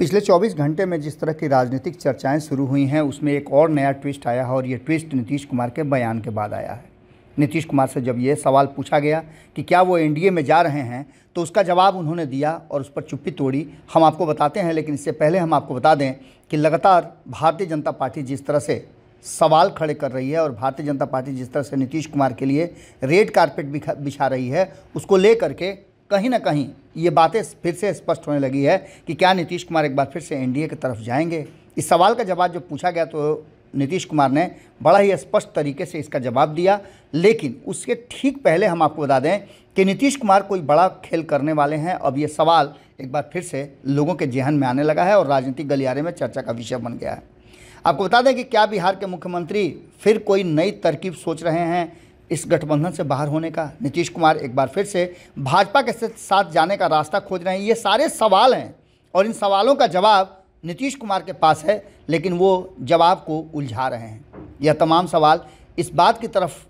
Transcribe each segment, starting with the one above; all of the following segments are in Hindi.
पिछले 24 घंटे में जिस तरह की राजनीतिक चर्चाएं शुरू हुई हैं उसमें एक और नया ट्विस्ट आया है और ये ट्विस्ट नीतीश कुमार के बयान के बाद आया है। नीतीश कुमार से जब ये सवाल पूछा गया कि क्या वो एनडीए में जा रहे हैं तो उसका जवाब उन्होंने दिया और उस पर चुप्पी तोड़ी। हम आपको बताते हैं, लेकिन इससे पहले हम आपको बता दें कि लगातार भारतीय जनता पार्टी जिस तरह से सवाल खड़े कर रही है और भारतीय जनता पार्टी जिस तरह से नीतीश कुमार के लिए रेड कारपेट बिछा रही है, उसको लेकर के कहीं ना कहीं ये बातें फिर से स्पष्ट होने लगी है कि क्या नीतीश कुमार एक बार फिर से एनडीए की तरफ जाएंगे। इस सवाल का जवाब जब पूछा गया तो नीतीश कुमार ने बड़ा ही स्पष्ट तरीके से इसका जवाब दिया। लेकिन उसके ठीक पहले हम आपको बता दें कि नीतीश कुमार कोई बड़ा खेल करने वाले हैं। अब ये सवाल एक बार फिर से लोगों के जेहन में आने लगा है और राजनीतिक गलियारे में चर्चा का विषय बन गया है। आपको बता दें कि क्या बिहार के मुख्यमंत्री फिर कोई नई तरकीब सोच रहे हैं इस गठबंधन से बाहर होने का। नीतीश कुमार एक बार फिर से भाजपा के साथ जाने का रास्ता खोज रहे हैं। ये सारे सवाल हैं और इन सवालों का जवाब नीतीश कुमार के पास है, लेकिन वो जवाब को उलझा रहे हैं। यह तमाम सवाल इस बात की तरफ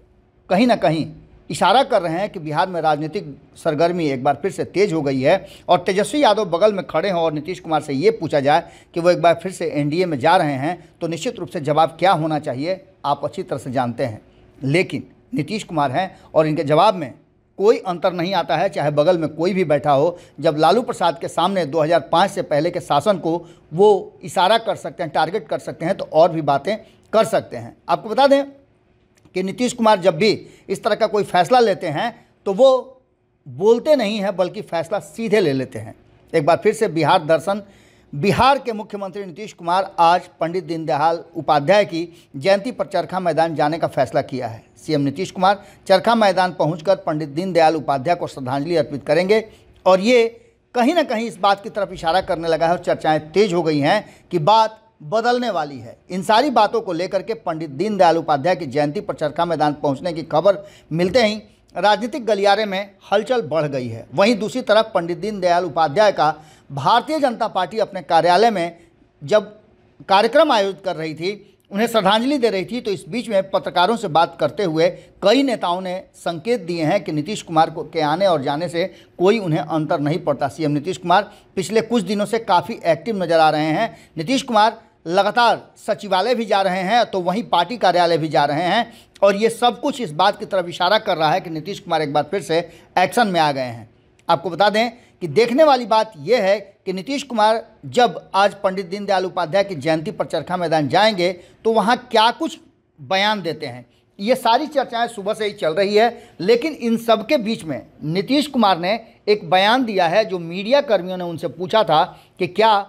कहीं ना कहीं इशारा कर रहे हैं कि बिहार में राजनीतिक सरगर्मी एक बार फिर से तेज हो गई है और तेजस्वी यादव बगल में खड़े हों और नीतीश कुमार से ये पूछा जाए कि वो एक बार फिर से एनडीए में जा रहे हैं तो निश्चित रूप से जवाब क्या होना चाहिए आप अच्छी तरह से जानते हैं। लेकिन नीतीश कुमार हैं और इनके जवाब में कोई अंतर नहीं आता है, चाहे बगल में कोई भी बैठा हो। जब लालू प्रसाद के सामने 2005 से पहले के शासन को वो इशारा कर सकते हैं, टारगेट कर सकते हैं, तो और भी बातें कर सकते हैं। आपको बता दें कि नीतीश कुमार जब भी इस तरह का कोई फैसला लेते हैं तो वो बोलते नहीं हैं बल्कि फैसला सीधे ले लेते हैं। एक बार फिर से बिहार दर्शन। बिहार के मुख्यमंत्री नीतीश कुमार आज पंडित दीनदयाल उपाध्याय की जयंती पर चरखा मैदान जाने का फैसला किया है। सीएम नीतीश कुमार चरखा मैदान पहुंचकर पंडित दीनदयाल उपाध्याय को श्रद्धांजलि अर्पित करेंगे और ये कहीं ना कहीं इस बात की तरफ इशारा करने लगा है और चर्चाएं तेज हो गई हैं कि बात बदलने वाली है। इन सारी बातों को लेकर के पंडित दीनदयाल उपाध्याय की जयंती पर चरखा मैदान पहुँचने की खबर मिलते ही राजनीतिक गलियारे में हलचल बढ़ गई है। वहीं दूसरी तरफ पंडित दीनदयाल उपाध्याय का भारतीय जनता पार्टी अपने कार्यालय में जब कार्यक्रम आयोजित कर रही थी, उन्हें श्रद्धांजलि दे रही थी, तो इस बीच में पत्रकारों से बात करते हुए कई नेताओं ने संकेत दिए हैं कि नीतीश कुमार के आने और जाने से कोई उन्हें अंतर नहीं पड़ता। सीएम नीतीश कुमार पिछले कुछ दिनों से काफ़ी एक्टिव नज़र आ रहे हैं। नीतीश कुमार लगातार सचिवालय भी जा रहे हैं तो वहीं पार्टी कार्यालय भी जा रहे हैं और ये सब कुछ इस बात की तरफ इशारा कर रहा है कि नीतीश कुमार एक बार फिर से एक्शन में आ गए हैं। आपको बता दें कि देखने वाली बात यह है कि नीतीश कुमार जब आज पंडित दीनदयाल उपाध्याय की जयंती पर चरखा मैदान जाएंगे तो वहां क्या कुछ बयान देते हैं। ये सारी चर्चाएं सुबह से ही चल रही है, लेकिन इन सब के बीच में नीतीश कुमार ने एक बयान दिया है जो मीडिया कर्मियों ने उनसे पूछा था कि क्या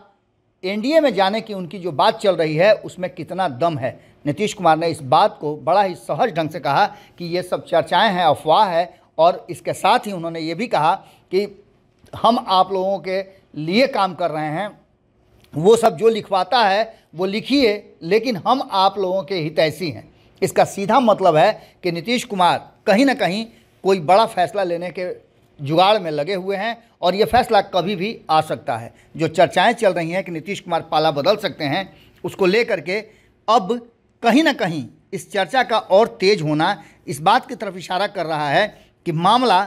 एनडीए में जाने की उनकी जो बात चल रही है उसमें कितना दम है। नीतीश कुमार ने इस बात को बड़ा ही सहज ढंग से कहा कि ये सब चर्चाएं हैं, अफवाह है, और इसके साथ ही उन्होंने ये भी कहा कि हम आप लोगों के लिए काम कर रहे हैं, वो सब जो लिखवाता है वो लिखिए, लेकिन हम आप लोगों के हितैषी हैं। इसका सीधा मतलब है कि नीतीश कुमार कहीं ना कहीं कोई बड़ा फैसला लेने के जुगाड़ में लगे हुए हैं और ये फैसला कभी भी आ सकता है। जो चर्चाएं चल रही हैं कि नीतीश कुमार पाला बदल सकते हैं, उसको लेकर के अब कहीं ना कहीं इस चर्चा का और तेज होना इस बात की तरफ इशारा कर रहा है कि मामला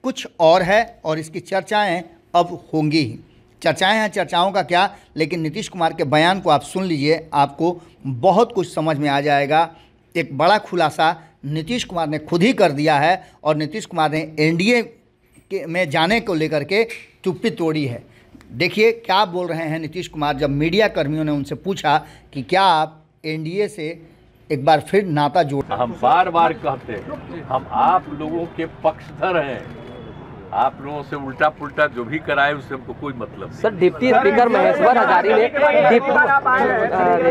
कुछ और है और इसकी चर्चाएं अब होंगी ही। चर्चाएं हैं, चर्चाओं का क्या, लेकिन नीतीश कुमार के बयान को आप सुन लीजिए, आपको बहुत कुछ समझ में आ जाएगा। एक बड़ा खुलासा नीतीश कुमार ने खुद ही कर दिया है और नीतीश कुमार ने एनडीए में जाने को लेकर के चुप्पी तोड़ी है। देखिए क्या बोल रहे हैं नीतीश कुमार जब मीडिया कर्मियों ने उनसे पूछा कि क्या आप एनडीए से एक बार फिर नाता जोड़। हम बार बार कहते हैं हम आप लोगों के पक्षधर हैं। आप लोगों से उल्टा पुल्टा जो भी कराए उससे हमको कोई मतलब नहीं। Sir, deputy speaker Maheshwar Hazari ने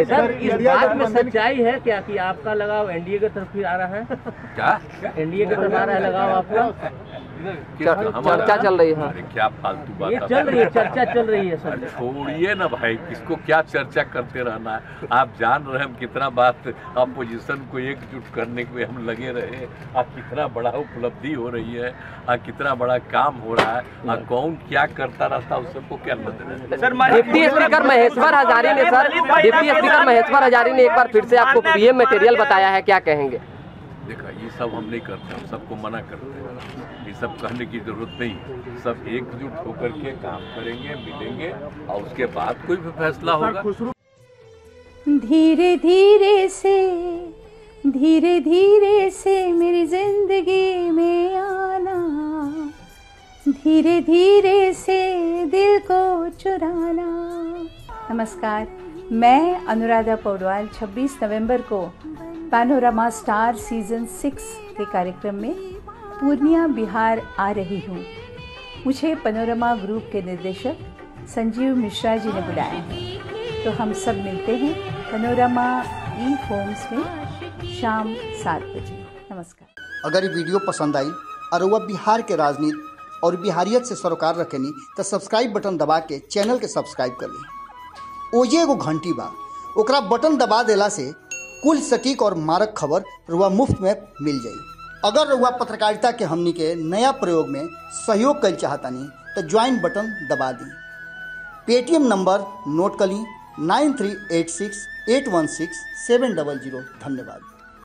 सर, इस बात में सच्चाई है क्या कि आपका लगाव एनडीए की तरफ ही आ रहा है? क्या एनडीए की तरफ आ रहा है लगाव आपका? चर्चा चल रही है। अरे क्या फालतू बात ये चल रही है, चर्चा चल रही है सर। छोड़िए ना भाई, किसको क्या चर्चा करते रहना है। आप जान रहे हैं हम कितना बात अपोजिशन को एकजुट करने में हम लगे रहे, कितना बड़ा उपलब्धि हो रही है, कितना बड़ा काम हो रहा है, कौन क्या करता रहता उस सबको क्या मतलब है। डिप्टी स्पीकर महेश्वर हजारी ने डिप्टी स्पीकर महेश्वर हजारी ने एक बार फिर से आपको पीएम मटेरियल बताया है, क्या कहेंगे? देखा, ये सब हम नहीं करते, हम सबको मना करते हैं, ये सब कहने की जरूरत नहीं है। सब एकजुट होकर के काम करेंगे, मिलेंगे और उसके बाद कोई भी फैसला होगा। धीरे धीरे से मेरी जिंदगी में आना, धीरे धीरे से दिल को चुराना। नमस्कार, मैं अनुराधा पौडवाल 26 नवंबर को पैनोरमा स्टार सीजन 6 के कार्यक्रम में पूर्णिया बिहार आ रही हूँ। मुझे पैनोरमा ग्रुप के निर्देशक संजीव मिश्रा जी ने बुलाया है, तो हम सब मिलते हैं पैनोरमा ई होम्स में शाम 7 बजे। नमस्कार। अगर ये वीडियो पसंद आई और वह बिहार के राजनीति और बिहारियत से सरोकार रखेनी तो सब्सक्राइब बटन दबा के चैनल के सब्सक्राइब कर ली। ओजे एगो घंटी बा, ओकरा बटन दबा देला से कुल सटीक और मारक खबर रुआ मुफ्त में मिल जाई। अगर रुआ पत्रकारिता के हमनी के नया प्रयोग में सहयोग कर चाहतानी तो ज्वाइन बटन दबा दी। पेटीएम नंबर नोट कर ली 9386816700। धन्यवाद।